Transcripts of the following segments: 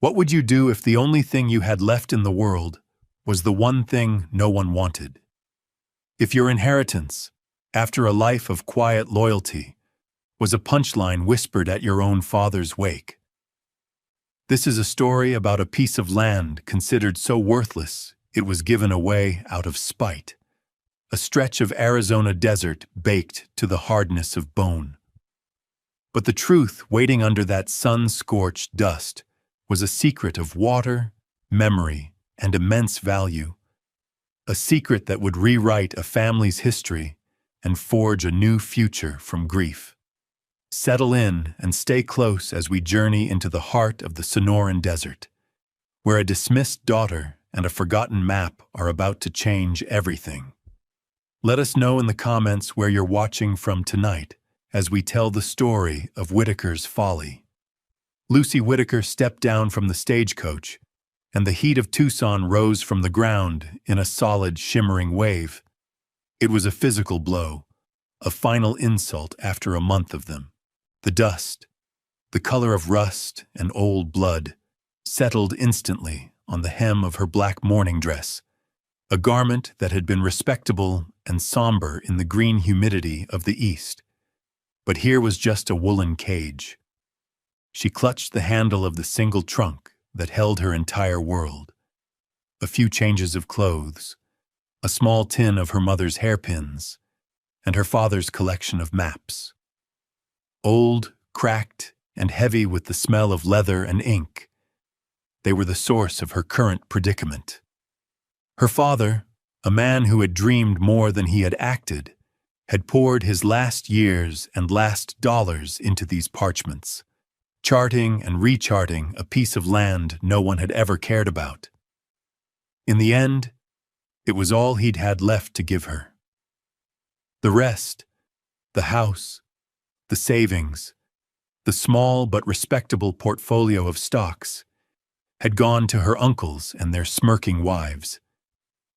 What would you do if the only thing you had left in the world was the one thing no one wanted? If your inheritance, after a life of quiet loyalty, was a punchline whispered at your own father's wake? This is a story about a piece of land considered so worthless it was given away out of spite. A stretch of Arizona desert baked to the hardness of bone. But the truth waiting under that sun-scorched dust was a secret of water, memory, and immense value. A secret that would rewrite a family's history and forge a new future from grief. Settle in and stay close as we journey into the heart of the Sonoran Desert, where a dismissed daughter and a forgotten map are about to change everything. Let us know in the comments where you're watching from tonight as we tell the story of Whitaker's folly. Lucy Whitaker stepped down from the stagecoach, and the heat of Tucson rose from the ground in a solid, shimmering wave. It was a physical blow, a final insult after a month of them. The dust, the color of rust and old blood, settled instantly on the hem of her black mourning dress, a garment that had been respectable and somber in the green humidity of the east. But here was just a woolen cage. She clutched the handle of the single trunk that held her entire world. A few changes of clothes, a small tin of her mother's hairpins, and her father's collection of maps. Old, cracked, and heavy with the smell of leather and ink, they were the source of her current predicament. Her father, a man who had dreamed more than he had acted, had poured his last years and last dollars into these parchments, charting and recharting a piece of land no one had ever cared about. In the end, it was all he'd had left to give her. The rest, the house, the savings, the small but respectable portfolio of stocks, had gone to her uncles and their smirking wives,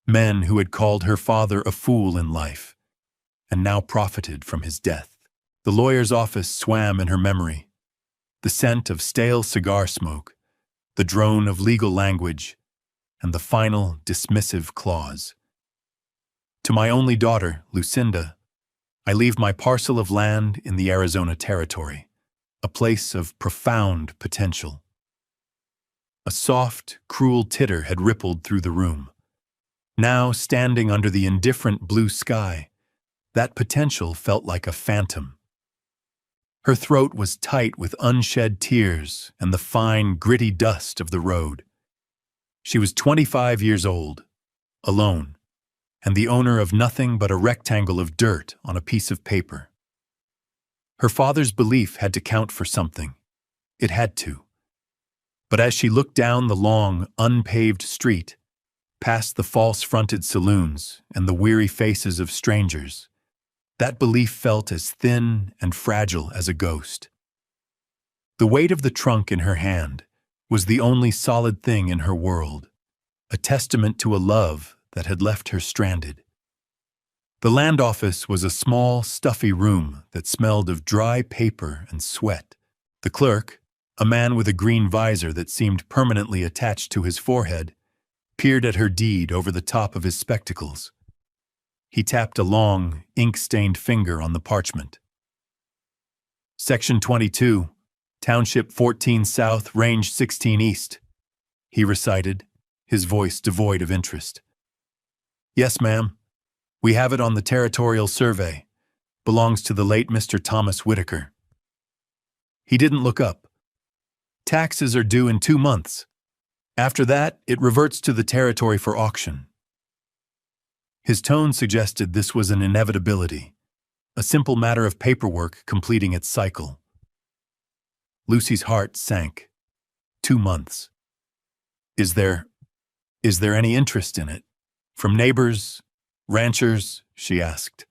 men who had called her father a fool in life, and now profited from his death. The lawyer's office swam in her memory, the scent of stale cigar smoke, the drone of legal language, and the final dismissive clause. To my only daughter, Lucinda, I leave my parcel of land in the Arizona Territory, a place of profound potential. A soft, cruel titter had rippled through the room. Now, standing under the indifferent blue sky, that potential felt like a phantom. Her throat was tight with unshed tears and the fine, gritty dust of the road. She was 25 years old, alone, and the owner of nothing but a rectangle of dirt on a piece of paper. Her father's belief had to count for something. It had to. But as she looked down the long, unpaved street, past the false-fronted saloons and the weary faces of strangers, that belief felt as thin and fragile as a ghost. The weight of the trunk in her hand was the only solid thing in her world, a testament to a love that had left her stranded. The land office was a small, stuffy room that smelled of dry paper and sweat. The clerk, a man with a green visor that seemed permanently attached to his forehead, peered at her deed over the top of his spectacles. He tapped a long, ink-stained finger on the parchment. Section 22, Township 14 South, Range 16 East, he recited, his voice devoid of interest. Yes, ma'am. We have it on the territorial survey. Belongs to the late Mr. Thomas Whitaker. He didn't look up. Taxes are due in 2 months. After that, it reverts to the territory for auction. His tone suggested this was an inevitability, a simple matter of paperwork completing its cycle. Lucy's heart sank. 2 months. Is there any interest in it? From neighbors, ranchers, she asked,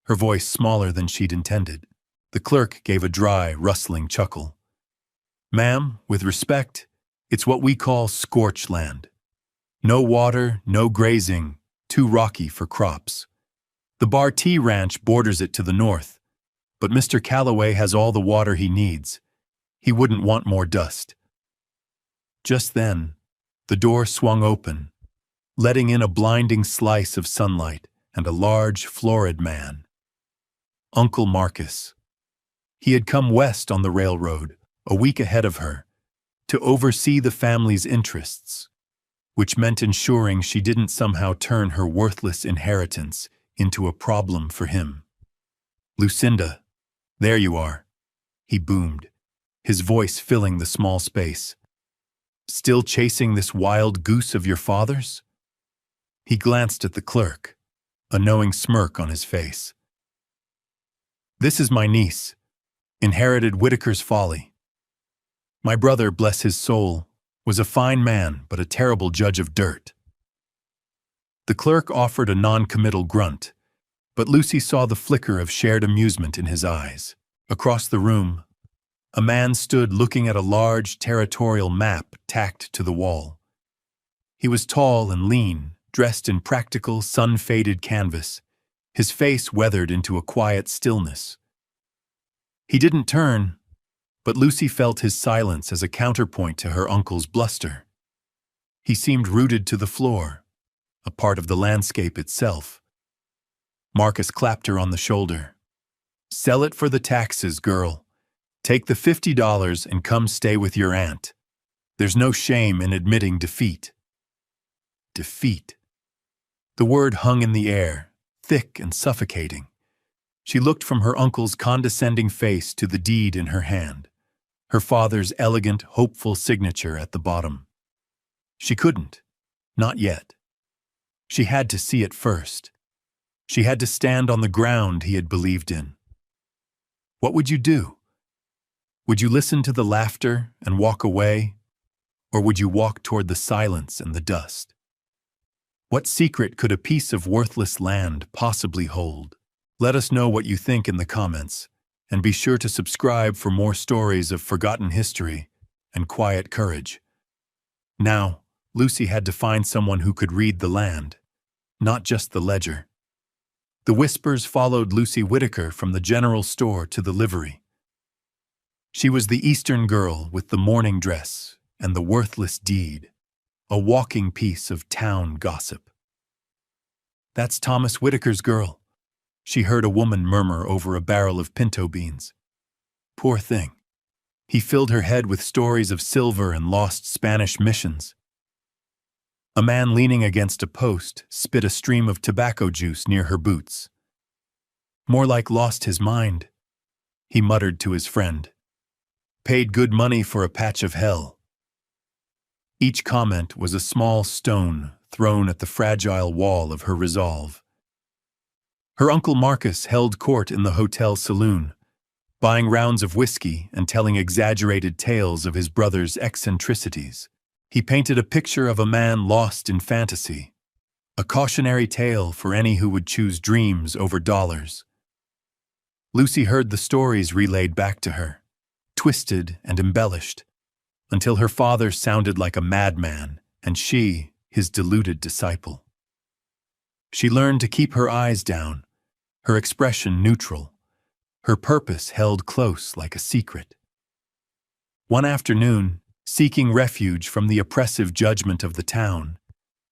her voice smaller than she'd intended. The clerk gave a dry, rustling chuckle. Ma'am, with respect, it's what we call scorch land. No water, no grazing, too rocky for crops. The Bartee Ranch borders it to the north, but Mr. Calloway has all the water he needs. He wouldn't want more dust. Just then, the door swung open, letting in a blinding slice of sunlight and a large, florid man. Uncle Marcus. He had come west on the railroad, a week ahead of her, to oversee the family's interests, which meant ensuring she didn't somehow turn her worthless inheritance into a problem for him. "Lucinda, there you are," he boomed, his voice filling the small space. "Still chasing this wild goose of your father's?" He glanced at the clerk, a knowing smirk on his face. "This is my niece, inherited Whitaker's folly. My brother, bless his soul, was a fine man but a terrible judge of dirt." The clerk offered a non-committal grunt, but Lucy saw the flicker of shared amusement in his eyes. Across the room, a man stood looking at a large territorial map tacked to the wall. He was tall and lean, dressed in practical, sun-faded canvas, his face weathered into a quiet stillness. He didn't turn, but Lucy felt his silence as a counterpoint to her uncle's bluster. He seemed rooted to the floor, a part of the landscape itself. Marcus clapped her on the shoulder. "Sell it for the taxes, girl. Take the $50 and come stay with your aunt. There's no shame in admitting defeat." Defeat. The word hung in the air, thick and suffocating. She looked from her uncle's condescending face to the deed in her hand, her father's elegant, hopeful signature at the bottom. She couldn't. Not yet. She had to see it first. She had to stand on the ground he had believed in. What would you do? Would you listen to the laughter and walk away, or would you walk toward the silence and the dust? What secret could a piece of worthless land possibly hold? Let us know what you think in the comments, and be sure to subscribe for more stories of forgotten history and quiet courage. Now, Lucy had to find someone who could read the land, not just the ledger. The whispers followed Lucy Whitaker from the general store to the livery. She was the Eastern girl with the morning dress and the worthless deed, a walking piece of town gossip. "That's Thomas Whitaker's girl," she heard a woman murmur over a barrel of pinto beans. Poor thing. He filled her head with stories of silver and lost Spanish missions. A man leaning against a post spit a stream of tobacco juice near her boots. "More like lost his mind," he muttered to his friend. "Paid good money for a patch of hell." Each comment was a small stone thrown at the fragile wall of her resolve. Her Uncle Marcus held court in the hotel saloon, buying rounds of whiskey and telling exaggerated tales of his brother's eccentricities. He painted a picture of a man lost in fantasy, a cautionary tale for any who would choose dreams over dollars. Lucy heard the stories relayed back to her, twisted and embellished, until her father sounded like a madman and she, his deluded disciple. She learned to keep her eyes down, her expression neutral, her purpose held close like a secret. One afternoon, seeking refuge from the oppressive judgment of the town,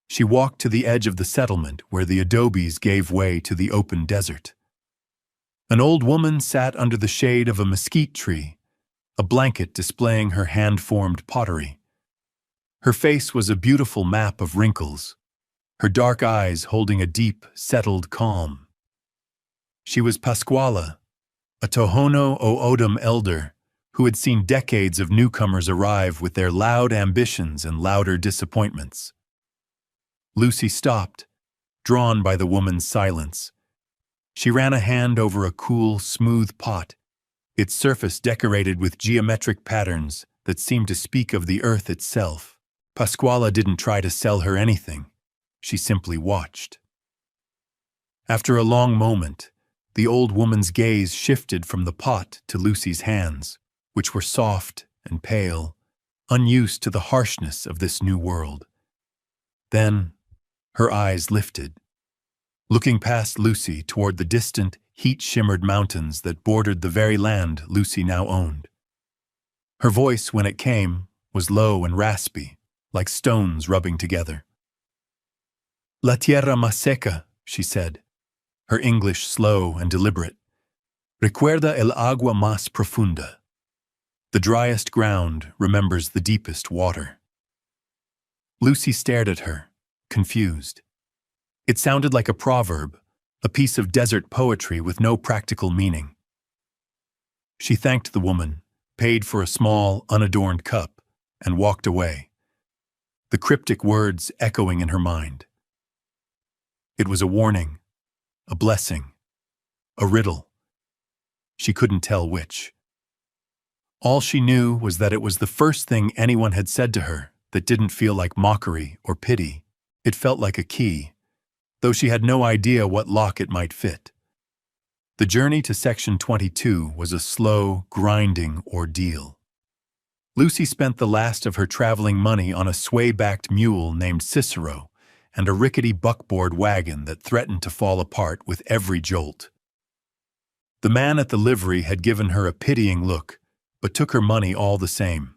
she walked to the edge of the settlement where the adobes gave way to the open desert. An old woman sat under the shade of a mesquite tree, a blanket displaying her hand-formed pottery. Her face was a beautiful map of wrinkles, her dark eyes holding a deep, settled calm. She was Pasquala, a Tohono O'odham elder who had seen decades of newcomers arrive with their loud ambitions and louder disappointments. Lucy stopped, drawn by the woman's silence. She ran a hand over a cool, smooth pot, its surface decorated with geometric patterns that seemed to speak of the earth itself. Pasquala didn't try to sell her anything. She simply watched. After a long moment, the old woman's gaze shifted from the pot to Lucy's hands, which were soft and pale, unused to the harshness of this new world. Then, her eyes lifted, looking past Lucy toward the distant, heat-shimmered mountains that bordered the very land Lucy now owned. Her voice, when it came, was was low and raspy, like stones rubbing together. La tierra más seca, she said, her English slow and deliberate. Recuerda el agua más profunda. The driest ground remembers the deepest water. Lucy stared at her, confused. It sounded like a proverb, a piece of desert poetry with no practical meaning. She thanked the woman, paid for a small, unadorned cup, and walked away, the cryptic words echoing in her mind. It was a warning, a blessing, a riddle. She couldn't tell which. All she knew was that it was the first thing anyone had said to her that didn't feel like mockery or pity. It felt like a key, though she had no idea what lock it might fit. The journey to Section 22 was a slow, grinding ordeal. Lucy spent the last of her traveling money on a sway-backed mule named Cicero and a rickety buckboard wagon that threatened to fall apart with every jolt. The man at the livery had given her a pitying look, but took her money all the same.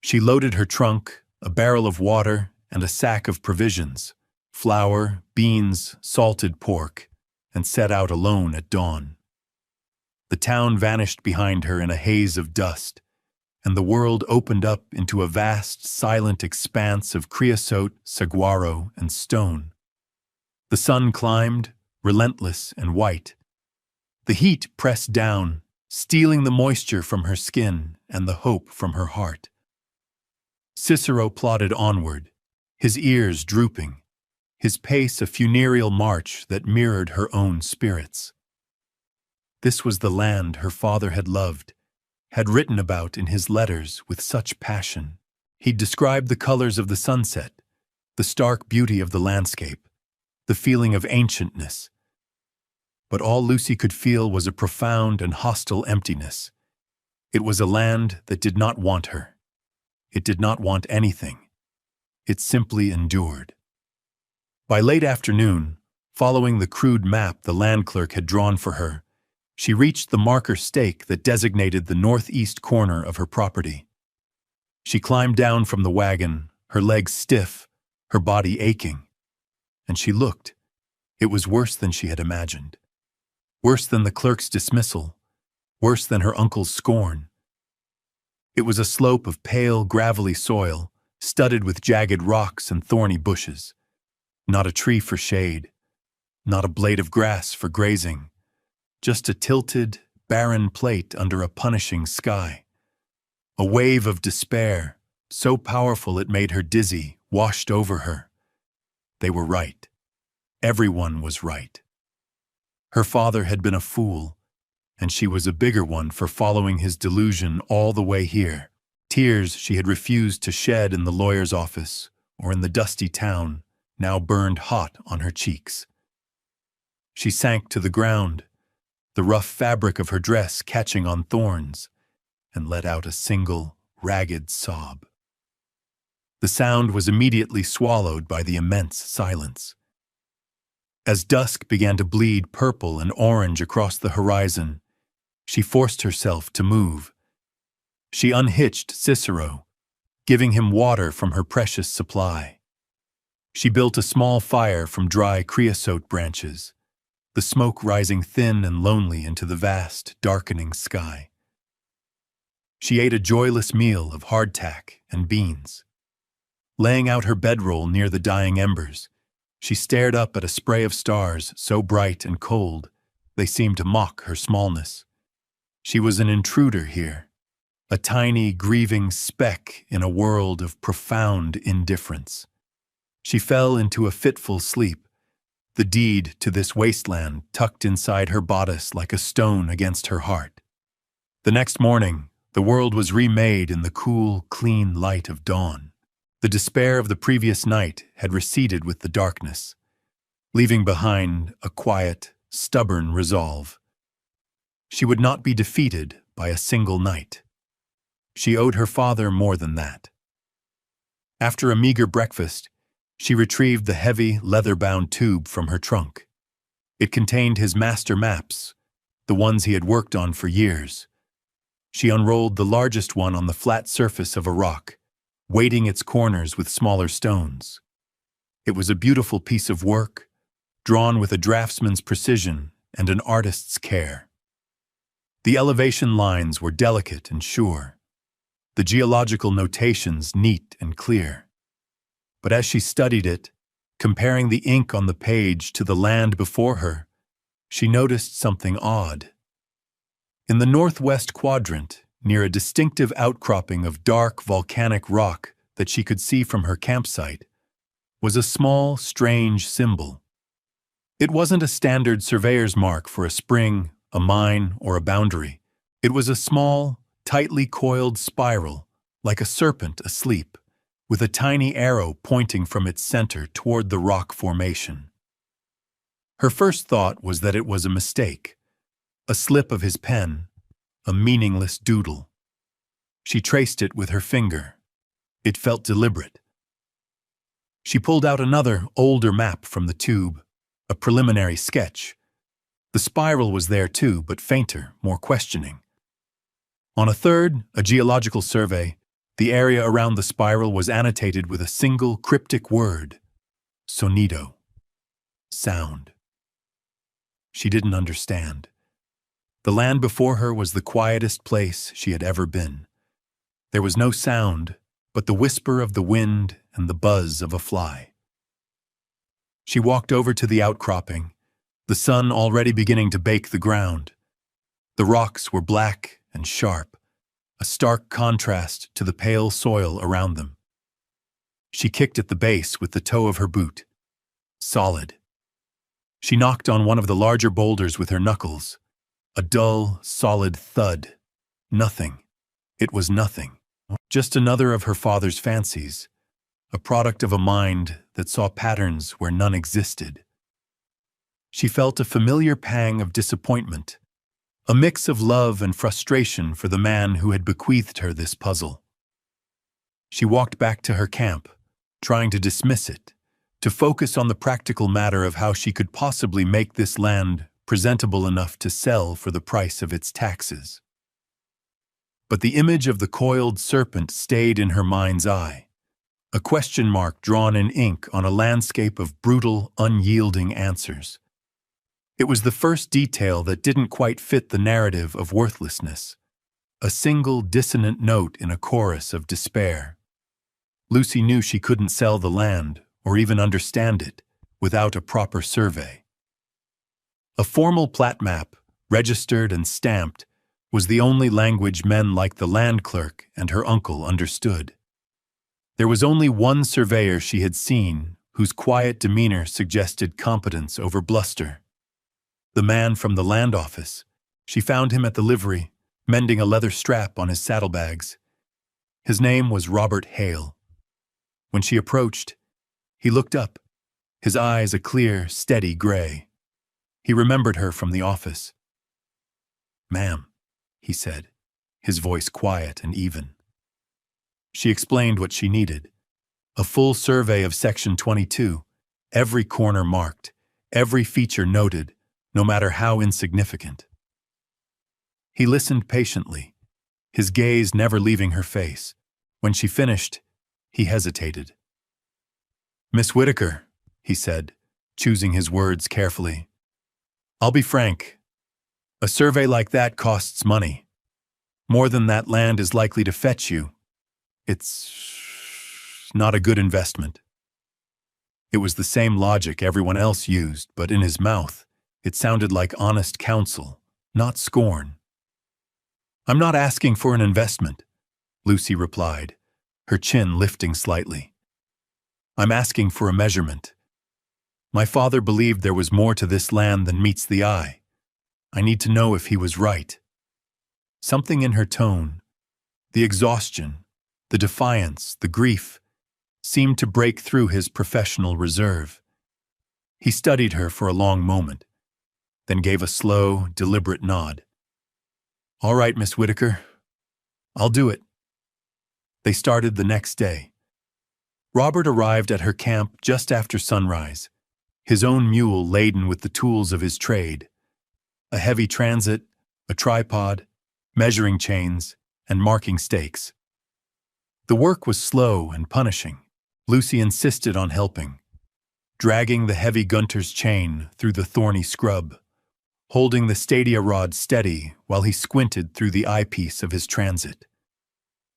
She loaded her trunk, a barrel of water, and a sack of provisions, flour, beans, salted pork, and set out alone at dawn. The town vanished behind her in a haze of dust, and the world opened up into a vast, silent expanse of creosote, saguaro, and stone. The sun climbed, relentless and white. The heat pressed down, stealing the moisture from her skin and the hope from her heart. Cicero plodded onward, his ears drooping, his pace a funereal march that mirrored her own spirits. This was the land her father had loved, had written about in his letters with such passion. He'd described the colors of the sunset, the stark beauty of the landscape, the feeling of ancientness. But all Lucy could feel was a profound and hostile emptiness. It was a land that did not want her. It did not want anything. It simply endured. By late afternoon, following the crude map the land clerk had drawn for her, she reached the marker stake that designated the northeast corner of her property. She climbed down from the wagon, her legs stiff, her body aching. And she looked. It was worse than she had imagined. Worse than the clerk's dismissal, worse than her uncle's scorn. It was a slope of pale, gravelly soil, studded with jagged rocks and thorny bushes. Not a tree for shade, not a blade of grass for grazing, just a tilted, barren plate under a punishing sky. A wave of despair, so powerful it made her dizzy, washed over her. They were right. Everyone was right. Her father had been a fool, and she was a bigger one for following his delusion all the way here. Tears she had refused to shed in the lawyer's office or in the dusty town now burned hot on her cheeks. She sank to the ground, the rough fabric of her dress catching on thorns, and let out a single, ragged sob. The sound was immediately swallowed by the immense silence. As dusk began to bleed purple and orange across the horizon, she forced herself to move. She unhitched Cicero, giving him water from her precious supply. She built a small fire from dry creosote branches, the smoke rising thin and lonely into the vast, darkening sky. She ate a joyless meal of hardtack and beans. Laying out her bedroll near the dying embers, she stared up at a spray of stars so bright and cold they seemed to mock her smallness. She was an intruder here, a tiny, grieving speck in a world of profound indifference. She fell into a fitful sleep, the deed to this wasteland tucked inside her bodice like a stone against her heart. The next morning, the world was remade in the cool, clean light of dawn. The despair of the previous night had receded with the darkness, leaving behind a quiet, stubborn resolve. She would not be defeated by a single night. She owed her father more than that. After a meager breakfast, she retrieved the heavy, leather-bound tube from her trunk. It contained his master maps, the ones he had worked on for years. She unrolled the largest one on the flat surface of a rock, weighting its corners with smaller stones. It was a beautiful piece of work, drawn with a draftsman's precision and an artist's care. The elevation lines were delicate and sure, the geological notations neat and clear. But as she studied it, comparing the ink on the page to the land before her, she noticed something odd. In the northwest quadrant, near a distinctive outcropping of dark volcanic rock that she could see from her campsite, was a small, strange symbol. It wasn't a standard surveyor's mark for a spring, a mine, or a boundary. It was a small, tightly coiled spiral, like a serpent asleep, with a tiny arrow pointing from its center toward the rock formation. Her first thought was that it was a mistake, a slip of his pen, a meaningless doodle. She traced it with her finger. It felt deliberate. She pulled out another, older map from the tube, a preliminary sketch. The spiral was there too, but fainter, more questioning. On a third, a geological survey, the area around the spiral was annotated with a single cryptic word: sonido, sound. She didn't understand. The land before her was the quietest place she had ever been. There was no sound, but the whisper of the wind and the buzz of a fly. She walked over to the outcropping, the sun already beginning to bake the ground. The rocks were black and sharp, a stark contrast to the pale soil around them. She kicked at the base with the toe of her boot. Solid. She knocked on one of the larger boulders with her knuckles. A dull, solid thud. Nothing. It was nothing. Just another of her father's fancies, a product of a mind that saw patterns where none existed. She felt a familiar pang of disappointment, a mix of love and frustration for the man who had bequeathed her this puzzle. She walked back to her camp, trying to dismiss it, to focus on the practical matter of how she could possibly make this land presentable enough to sell for the price of its taxes. But the image of the coiled serpent stayed in her mind's eye, a question mark drawn in ink on a landscape of brutal, unyielding answers. It was the first detail that didn't quite fit the narrative of worthlessness, a single dissonant note in a chorus of despair. Lucy knew she couldn't sell the land, or even understand it, without a proper survey. A formal plat map, registered and stamped, was the only language men like the land clerk and her uncle understood. There was only one surveyor she had seen whose quiet demeanor suggested competence over bluster. The man from the land office. She found him at the livery, mending a leather strap on his saddlebags. His name was Robert Hale. When she approached, he looked up, his eyes a clear, steady gray. He remembered her from the office. "Ma'am," he said, his voice quiet and even. She explained what she needed. A full survey of Section 22, every corner marked, every feature noted, no matter how insignificant. He listened patiently, his gaze never leaving her face. When she finished, he hesitated. "Miss Whitaker," he said, choosing his words carefully, "I'll be frank. A survey like that costs money. More than that land is likely to fetch you. It's not a good investment." It was the same logic everyone else used, but in his mouth, it sounded like honest counsel, not scorn. "I'm not asking for an investment," Lucy replied, her chin lifting slightly. "I'm asking for a measurement. My father believed there was more to this land than meets the eye. I need to know if he was right." Something in her tone, the exhaustion, the defiance, the grief, seemed to break through his professional reserve. He studied her for a long moment, then gave a slow, deliberate nod. "All right, Miss Whitaker. I'll do it." They started the next day. Robert arrived at her camp just after sunrise, his own mule laden with the tools of his trade. A heavy transit, a tripod, measuring chains, and marking stakes. The work was slow and punishing. Lucy insisted on helping, dragging the heavy Gunter's chain through the thorny scrub, holding the stadia rod steady while he squinted through the eyepiece of his transit,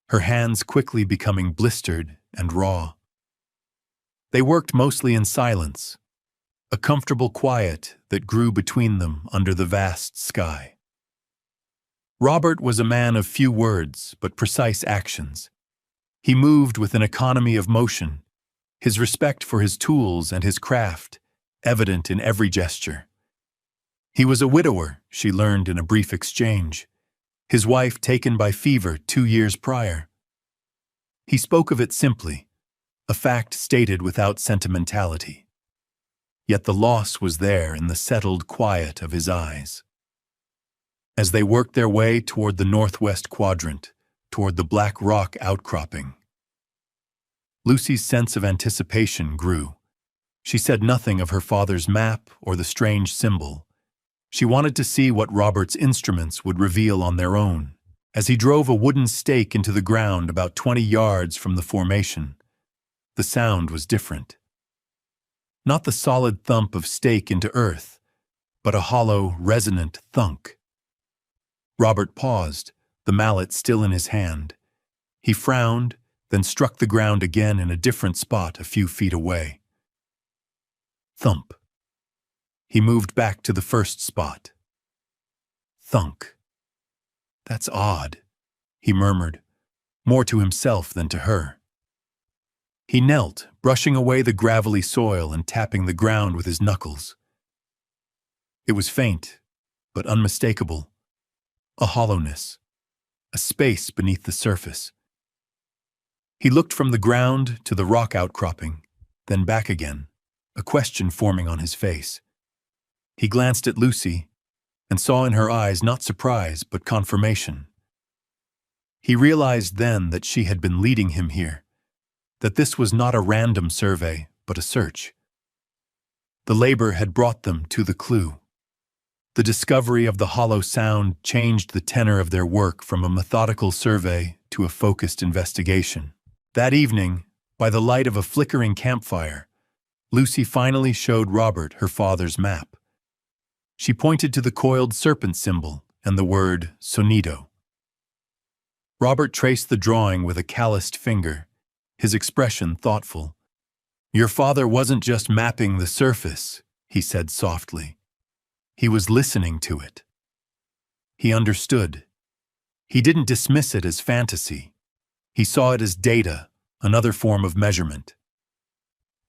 her hands quickly becoming blistered and raw. They worked mostly in silence, a comfortable quiet that grew between them under the vast sky. Robert was a man of few words but precise actions. He moved with an economy of motion, his respect for his tools and his craft evident in every gesture. He was a widower, she learned in a brief exchange, his wife taken by fever 2 years prior. He spoke of it simply, a fact stated without sentimentality. Yet the loss was there in the settled quiet of his eyes. As they worked their way toward the northwest quadrant, toward the black rock outcropping, Lucy's sense of anticipation grew. She said nothing of her father's map or the strange symbol. She wanted to see what Robert's instruments would reveal on their own. As he drove a wooden stake into the ground about 20 yards from the formation, the sound was different. Not the solid thump of stake into earth, but a hollow, resonant thunk. Robert paused, the mallet still in his hand. He frowned, then struck the ground again in a different spot a few feet away. Thump. He moved back to the first spot. Thunk. That's odd, he murmured, more to himself than to her. He knelt, brushing away the gravelly soil and tapping the ground with his knuckles. It was faint, but unmistakable. A hollowness, a space beneath the surface. He looked from the ground to the rock outcropping, then back again, a question forming on his face. He glanced at Lucy and saw in her eyes not surprise but confirmation. He realized then that she had been leading him here, that this was not a random survey but a search. The labor had brought them to the clue. The discovery of the hollow sound changed the tenor of their work from a methodical survey to a focused investigation. That evening, by the light of a flickering campfire, Lucy finally showed Robert her father's map. She pointed to the coiled serpent symbol and the word sonido. Robert traced the drawing with a calloused finger, his expression thoughtful. "Your father wasn't just mapping the surface," he said softly. He was listening to it. He understood. He didn't dismiss it as fantasy. He saw it as data, another form of measurement.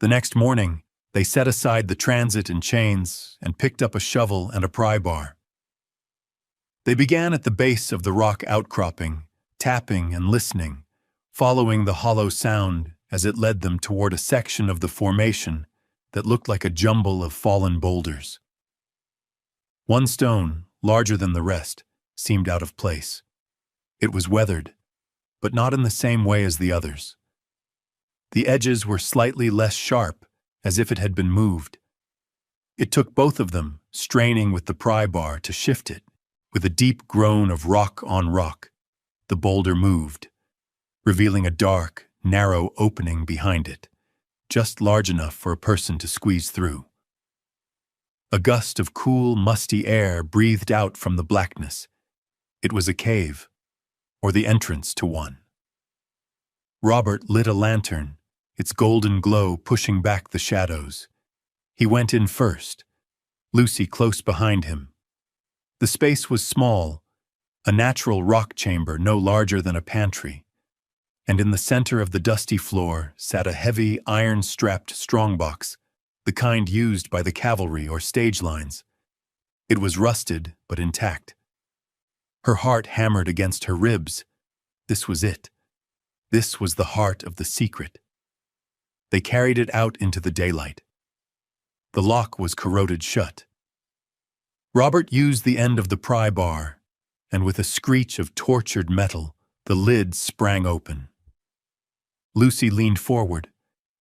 The next morning, they set aside the transit and chains and picked up a shovel and a pry bar. They began at the base of the rock outcropping, tapping and listening, following the hollow sound as it led them toward a section of the formation that looked like a jumble of fallen boulders. One stone, larger than the rest, seemed out of place. It was weathered, but not in the same way as the others. The edges were slightly less sharp, as if it had been moved. It took both of them, straining with the pry bar, to shift it. With a deep groan of rock on rock, the boulder moved, revealing a dark, narrow opening behind it, just large enough for a person to squeeze through. A gust of cool, musty air breathed out from the blackness. It was a cave, or the entrance to one. Robert lit a lantern, its golden glow pushing back the shadows. He went in first, Lucy close behind him. The space was small, a natural rock chamber no larger than a pantry, and in the center of the dusty floor sat a heavy, iron-strapped strongbox, the kind used by the cavalry or stage lines. It was rusted, but intact. Her heart hammered against her ribs. This was it. This was the heart of the secret. They carried it out into the daylight. The lock was corroded shut. Robert used the end of the pry bar, and with a screech of tortured metal, the lid sprang open. Lucy leaned forward,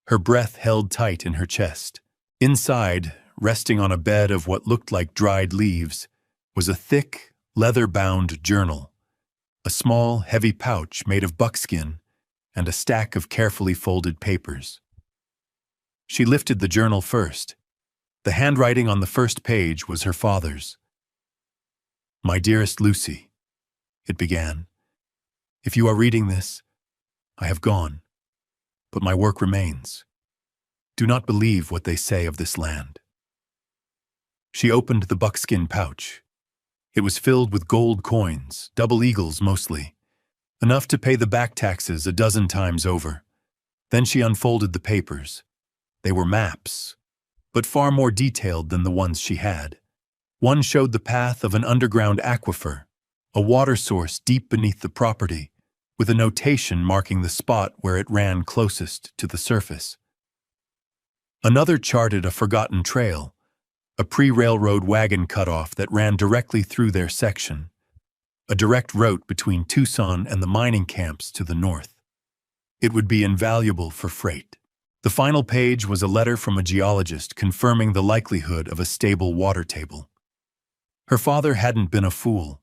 her breath held tight in her chest. Inside, resting on a bed of what looked like dried leaves, was a thick, leather-bound journal, a small, heavy pouch made of buckskin, and a stack of carefully folded papers. She lifted the journal first. The handwriting on the first page was her father's. "My dearest Lucy," it began, "if you are reading this, I have gone, but my work remains. Do not believe what they say of this land." She opened the buckskin pouch. It was filled with gold coins, double eagles mostly, enough to pay the back taxes a dozen times over. Then she unfolded the papers. They were maps, but far more detailed than the ones she had. One showed the path of an underground aquifer, a water source deep beneath the property, with a notation marking the spot where it ran closest to the surface. Another charted a forgotten trail, a pre-railroad wagon cutoff that ran directly through their section, a direct route between Tucson and the mining camps to the north. It would be invaluable for freight. The final page was a letter from a geologist confirming the likelihood of a stable water table. Her father hadn't been a fool.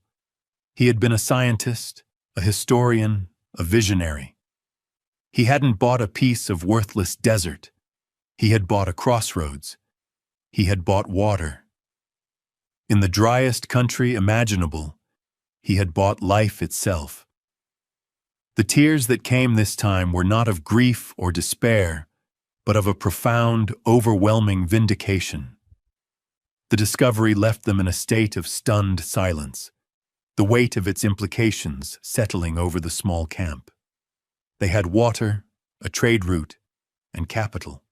He had been a scientist, a historian, a visionary. He hadn't bought a piece of worthless desert. He had bought a crossroads. He had bought water. In the driest country imaginable, he had bought life itself. The tears that came this time were not of grief or despair, but of a profound, overwhelming vindication. The discovery left them in a state of stunned silence, the weight of its implications settling over the small camp. They had water, a trade route, and capital.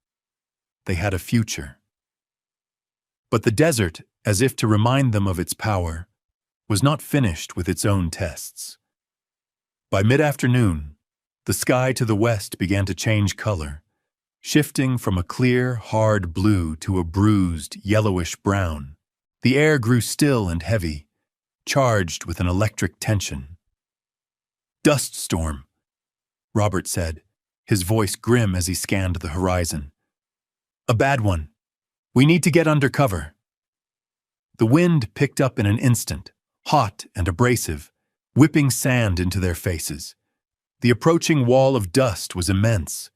They had a future. But the desert, as if to remind them of its power, was not finished with its own tests. By mid-afternoon, the sky to the west began to change color, shifting from a clear, hard blue to a bruised, yellowish brown. The air grew still and heavy, charged with an electric tension. "Dust storm," Robert said, his voice grim as he scanned the horizon. "A bad one. We need to get under cover." The wind picked up in an instant, hot and abrasive, whipping sand into their faces. The approaching wall of dust was immense,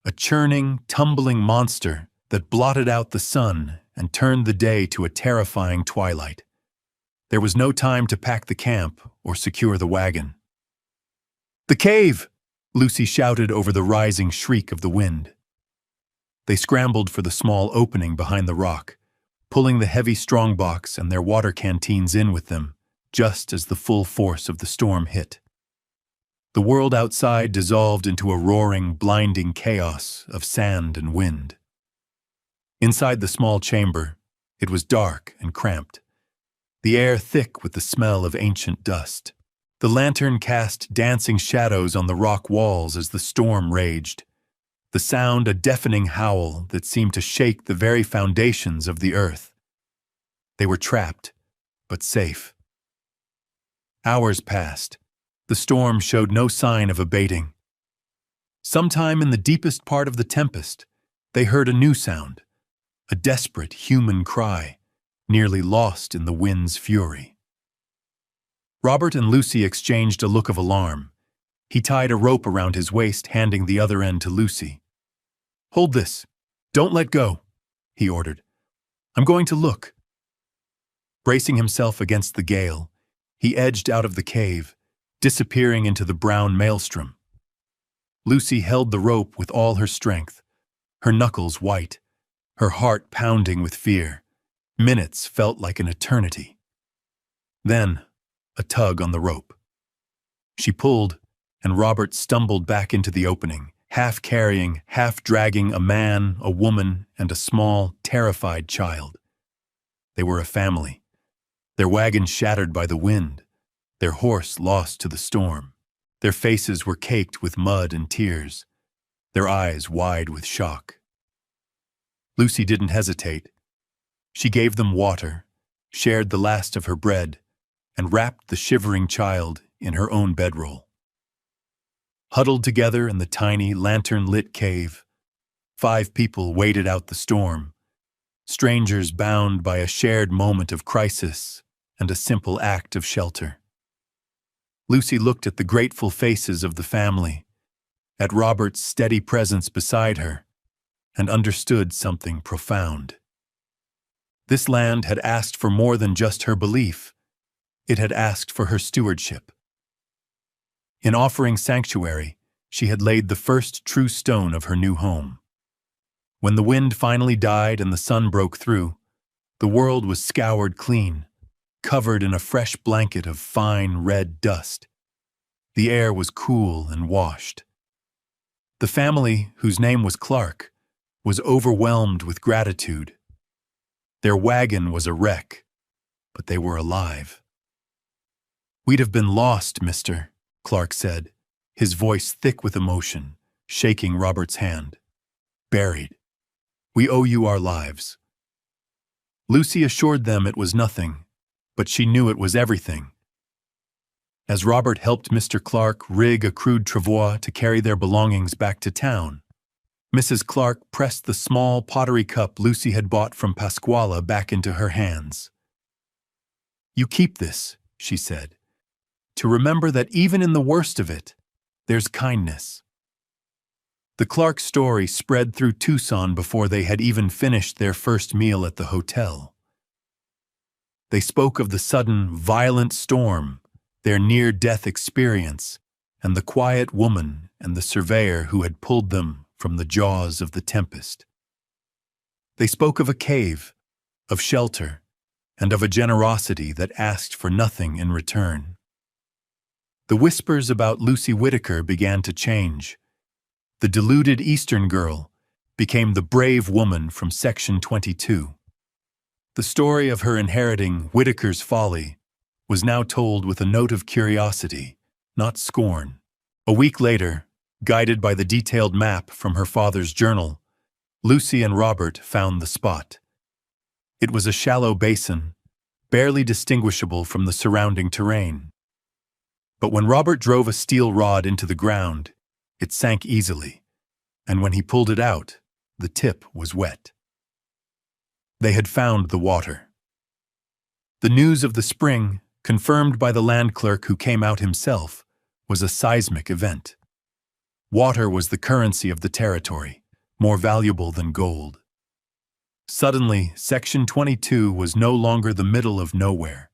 a churning, tumbling monster that blotted out the sun and turned the day to a terrifying twilight. There was no time to pack the camp or secure the wagon. "The cave!" Lucy shouted over the rising shriek of the wind. They scrambled for the small opening behind the rock, pulling the heavy strongbox and their water canteens in with them, just as the full force of the storm hit. The world outside dissolved into a roaring, blinding chaos of sand and wind. Inside the small chamber, it was dark and cramped, the air thick with the smell of ancient dust. The lantern cast dancing shadows on the rock walls as the storm raged, the sound a deafening howl that seemed to shake the very foundations of the earth. They were trapped, but safe. Hours passed. The storm showed no sign of abating. Sometime in the deepest part of the tempest, they heard a new sound, a desperate human cry, nearly lost in the wind's fury. Robert and Lucy exchanged a look of alarm. He tied a rope around his waist, handing the other end to Lucy. "Hold this. Don't let go," he ordered. "I'm going to look." Bracing himself against the gale, he edged out of the cave, disappearing into the brown maelstrom. Lucy held the rope with all her strength, her knuckles white, her heart pounding with fear. Minutes felt like an eternity. Then, a tug on the rope. She pulled, and Robert stumbled back into the opening, half carrying, half dragging a man, a woman, and a small, terrified child. They were a family, their wagon shattered by the wind, their horse lost to the storm. Their faces were caked with mud and tears, their eyes wide with shock. Lucy didn't hesitate. She gave them water, shared the last of her bread, and wrapped the shivering child in her own bedroll. Huddled together in the tiny, lantern-lit cave, 5 people waited out the storm, strangers bound by a shared moment of crisis and a simple act of shelter. Lucy looked at the grateful faces of the family, at Robert's steady presence beside her, and understood something profound. This land had asked for more than just her belief. It had asked for her stewardship. In offering sanctuary, she had laid the first true stone of her new home. When the wind finally died and the sun broke through, the world was scoured clean, covered in a fresh blanket of fine red dust. The air was cool and washed. The family, whose name was Clark, was overwhelmed with gratitude. Their wagon was a wreck, but they were alive. "We'd have been lost, mister," Clark said, his voice thick with emotion, shaking Robert's hand. "Buried. We owe you our lives." Lucy assured them it was nothing, but she knew it was everything. As Robert helped Mr. Clark rig a crude travois to carry their belongings back to town, Mrs. Clark pressed the small pottery cup Lucy had bought from Pasquale back into her hands. "You keep this," she said, "to remember that even in the worst of it, there's kindness." The Clark story spread through Tucson before they had even finished their first meal at the hotel. They spoke of the sudden, violent storm, their near-death experience, and the quiet woman and the surveyor who had pulled them from the jaws of the tempest. They spoke of a cave, of shelter, and of a generosity that asked for nothing in return. The whispers about Lucy Whitaker began to change. The deluded Eastern girl became the brave woman from Section 22. The story of her inheriting Whitaker's folly was now told with a note of curiosity, not scorn. A week later, guided by the detailed map from her father's journal, Lucy and Robert found the spot. It was a shallow basin, barely distinguishable from the surrounding terrain. But when Robert drove a steel rod into the ground, it sank easily, and when he pulled it out, the tip was wet. They had found the water. The news of the spring, confirmed by the land clerk who came out himself, was a seismic event. Water was the currency of the territory, more valuable than gold. Suddenly, Section 22 was no longer the middle of nowhere.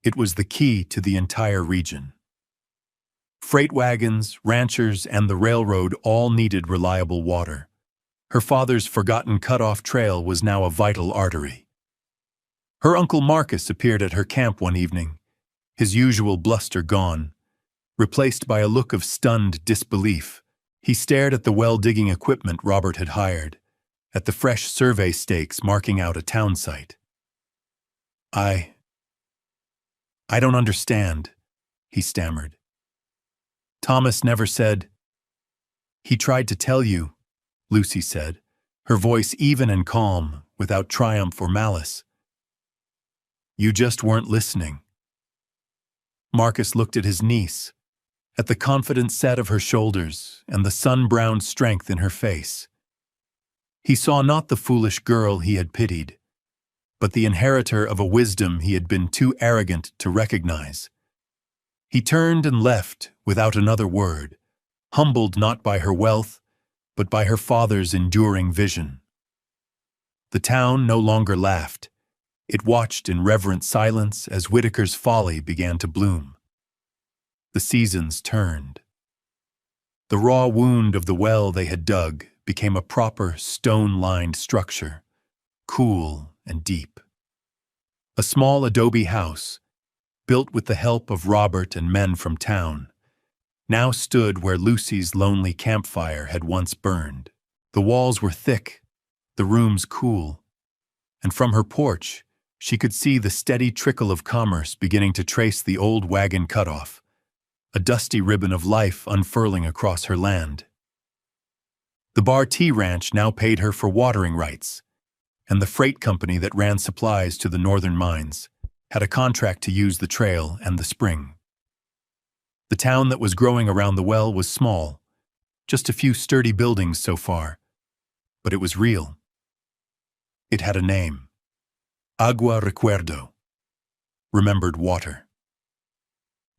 It was the key to the entire region. Freight wagons, ranchers, and the railroad all needed reliable water. Her father's forgotten cut-off trail was now a vital artery. Her Uncle Marcus appeared at her camp one evening, his usual bluster gone. Replaced by a look of stunned disbelief, he stared at the well-digging equipment Robert had hired, at the fresh survey stakes marking out a town site. I don't understand," he stammered. "Thomas never said—" "He tried to tell you," Lucy said, her voice even and calm, without triumph or malice. "You just weren't listening." Marcus looked at his niece, at the confident set of her shoulders and the sun-browned strength in her face. He saw not the foolish girl he had pitied, but the inheritor of a wisdom he had been too arrogant to recognize. He turned and left without another word, humbled not by her wealth, but by her father's enduring vision. The town no longer laughed. It watched in reverent silence as Whitaker's folly began to bloom. The seasons turned. The raw wound of the well they had dug became a proper stone-lined structure, cool and deep. A small adobe house, built with the help of Robert and men from town, now stood where Lucy's lonely campfire had once burned. The walls were thick, the rooms cool, and from her porch she could see the steady trickle of commerce beginning to trace the old wagon cutoff, a dusty ribbon of life unfurling across her land. The Bar T Ranch now paid her for watering rights, and the freight company that ran supplies to the northern mines had a contract to use the trail and the spring. The town that was growing around the well was small, just a few sturdy buildings so far, but it was real. It had a name: Agua Recuerdo, remembered water.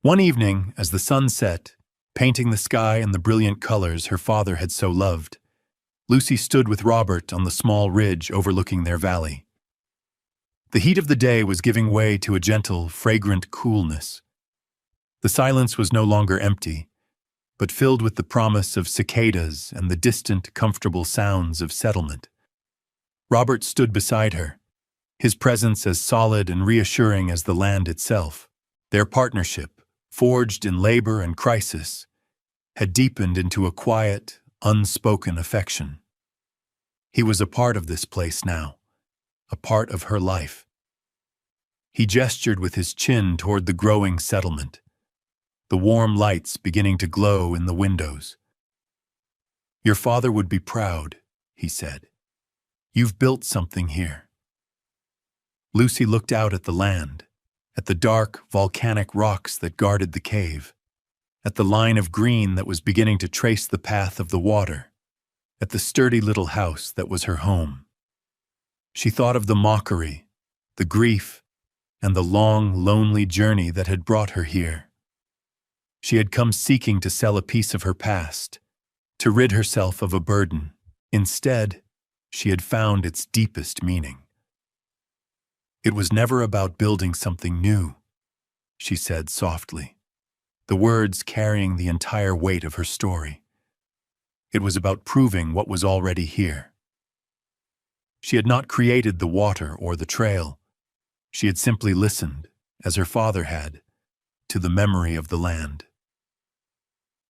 One evening, as the sun set, painting the sky in the brilliant colors her father had so loved, Lucy stood with Robert on the small ridge overlooking their valley. The heat of the day was giving way to a gentle, fragrant coolness. The silence was no longer empty, but filled with the promise of cicadas and the distant, comfortable sounds of settlement. Robert stood beside her, his presence as solid and reassuring as the land itself. Their partnership, forged in labor and crisis, had deepened into a quiet, unspoken affection. He was a part of this place now, a part of her life. He gestured with his chin toward the growing settlement, the warm lights beginning to glow in the windows. "Your father would be proud," he said. "You've built something here." Lucy looked out at the land, at the dark, volcanic rocks that guarded the cave, at the line of green that was beginning to trace the path of the water, at the sturdy little house that was her home. She thought of the mockery, the grief, and the long, lonely journey that had brought her here. She had come seeking to sell a piece of her past, to rid herself of a burden. Instead, she had found its deepest meaning. "It was never about building something new," she said softly, the words carrying the entire weight of her story. "It was about proving what was already here." She had not created the water or the trail. She had simply listened, as her father had, to the memory of the land.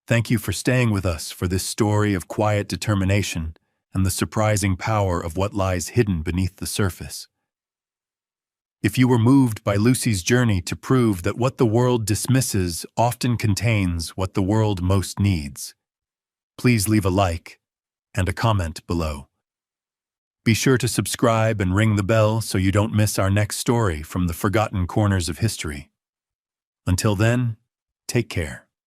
Thank you for staying with us for this story of quiet determination and the surprising power of what lies hidden beneath the surface. If you were moved by Lucy's journey to prove that what the world dismisses often contains what the world most needs, please leave a like and a comment below. Be sure to subscribe and ring the bell so you don't miss our next story from the forgotten corners of history. Until then, take care.